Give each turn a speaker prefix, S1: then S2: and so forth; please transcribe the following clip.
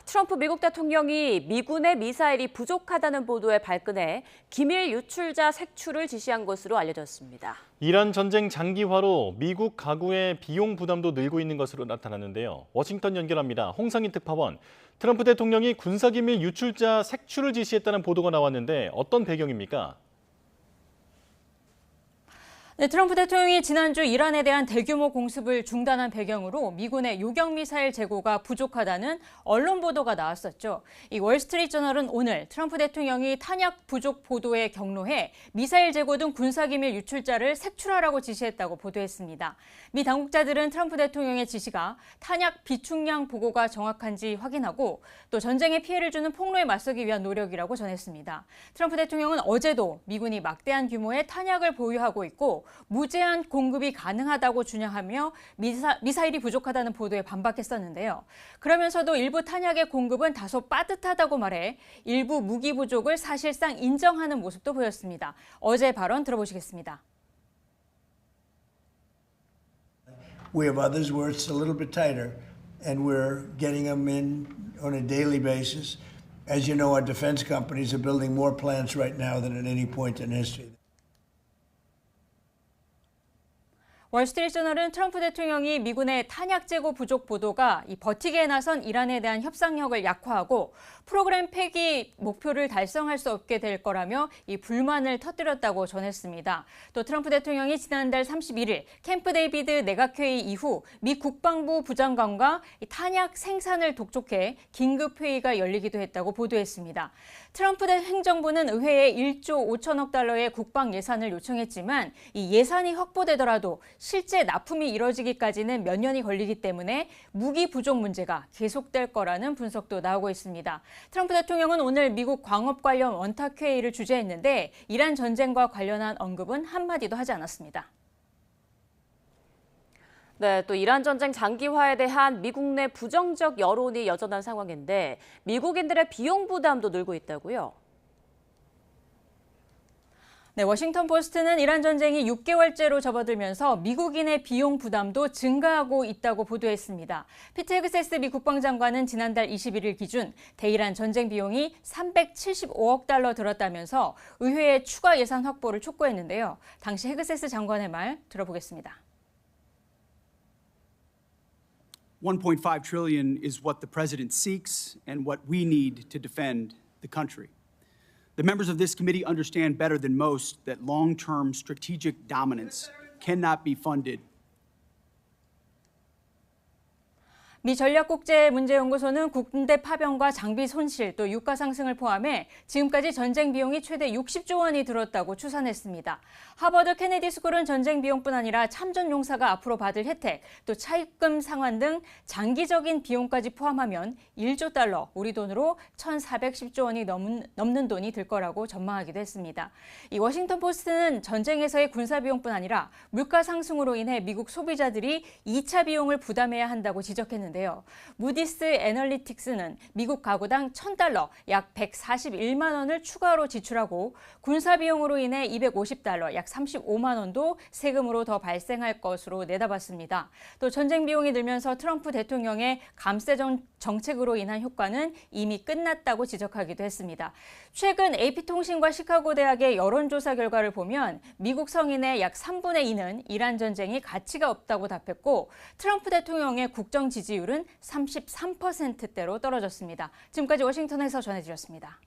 S1: 트럼프 미국 대통령이 미군의 미사일이 부족하다는 보도에 발끈해 기밀 유출자 색출을 지시한 것으로 알려졌습니다.
S2: 이란 전쟁 장기화로 미국 가구의 비용 부담도 늘고 있는 것으로 나타났는데요. 워싱턴 연결합니다. 홍상인 특파원. 트럼프 대통령이 군사기밀 유출자 색출을 지시했다는 보도가 나왔는데 어떤 배경입니까?
S3: 네, 트럼프 대통령이 지난주 이란에 대한 대규모 공습을 중단한 배경으로 미군의 요격미사일 재고가 부족하다는 언론 보도가 나왔었죠. 이 월스트리트저널은 오늘 트럼프 대통령이 탄약 부족 보도에 경로해 미사일 재고 등 군사기밀 유출자를 색출하라고 지시했다고 보도했습니다. 미 당국자들은 트럼프 대통령의 지시가 탄약 비축량 보고가 정확한지 확인하고 또 전쟁에 피해를 주는 폭로에 맞서기 위한 노력이라고 전했습니다. 트럼프 대통령은 어제도 미군이 막대한 규모의 탄약을 보유하고 있고 무제한 공급이 가능하다고 주장하며 미사일이 부족하다는 보도에 반박했었는데요. 그러면서도 일부 탄약의 공급은 다소 빠듯하다고 말해 일부 무기 부족을 사실상 인정하는 모습도 보였습니다. 어제 발언 들어보시겠습니다.
S4: We have others where it's a little bit tighter, and we're getting them in on a daily basis. As you know, our defense companies are building more plants right now than at any point in history.
S3: 월스트리트저널은 트럼프 대통령이 미군의 탄약 재고 부족 보도가 버티기에 나선 이란에 대한 협상력을 약화하고 프로그램 폐기 목표를 달성할 수 없게 될 거라며 이 불만을 터뜨렸다고 전했습니다. 또 트럼프 대통령이 지난달 31일 캠프 데이비드 내각회의 이후 미 국방부 부장관과 탄약 생산을 독촉해 긴급회의가 열리기도 했다고 보도했습니다. 트럼프 행정부는 의회에 1조 5천억 달러의 국방 예산을 요청했지만 이 예산이 확보되더라도 실제 납품이 이뤄지기까지는 몇 년이 걸리기 때문에 무기 부족 문제가 계속될 거라는 분석도 나오고 있습니다. 트럼프 대통령은 오늘 미국 광업 관련 원탁회의를 주재했는데 이란 전쟁과 관련한 언급은 한마디도 하지 않았습니다.
S1: 네, 또 이란 전쟁 장기화에 대한 미국 내 부정적 여론이 여전한 상황인데 미국인들의 비용 부담도 늘고 있다고요?
S3: 네, 워싱턴 포스트는 이란 전쟁이 6개월째로 접어들면서 미국인의 비용 부담도 증가하고 있다고 보도했습니다. 피트 헤그세스 미 국방장관은 지난달 21일 기준 대이란 전쟁 비용이 375억 달러 들었다면서 의회의 추가 예산 확보를 촉구했는데요. 당시 헤그세스 장관의 말 들어보겠습니다.
S5: 1.5 trillion is what the president seeks and what we need to defend the country. The members of this committee understand better than most that long-term strategic dominance cannot be funded.
S3: 미 전략국제문제연구소는 군대 파병과 장비 손실 또 유가 상승을 포함해 지금까지 전쟁 비용이 최대 60조 원이 들었다고 추산했습니다. 하버드 케네디 스쿨은 전쟁 비용뿐 아니라 참전 용사가 앞으로 받을 혜택, 또 차입금 상환 등 장기적인 비용까지 포함하면 1조 달러, 우리 돈으로 1,410조 원이 넘는 돈이 들 거라고 전망하기도 했습니다. 이 워싱턴 포스트는 전쟁에서의 군사 비용뿐 아니라 물가 상승으로 인해 미국 소비자들이 2차 비용을 부담해야 한다고 지적했는데 무디스 애널리틱스는 미국 가구당 $1,000, 약 141만 원을 추가로 지출하고 군사 비용으로 인해 $250, 약 35만 원도 세금으로 더 발생할 것으로 내다봤습니다. 또 전쟁 비용이 늘면서 트럼프 대통령의 감세 정책으로 인한 효과는 이미 끝났다고 지적하기도 했습니다. 최근 AP통신과 시카고 대학의 여론조사 결과를 보면 미국 성인의 약 3분의 2는 이란 전쟁이 가치가 없다고 답했고 트럼프 대통령의 국정 지지율은 33%대로 떨어졌습니다. 지금까지 워싱턴에서 전해드렸습니다.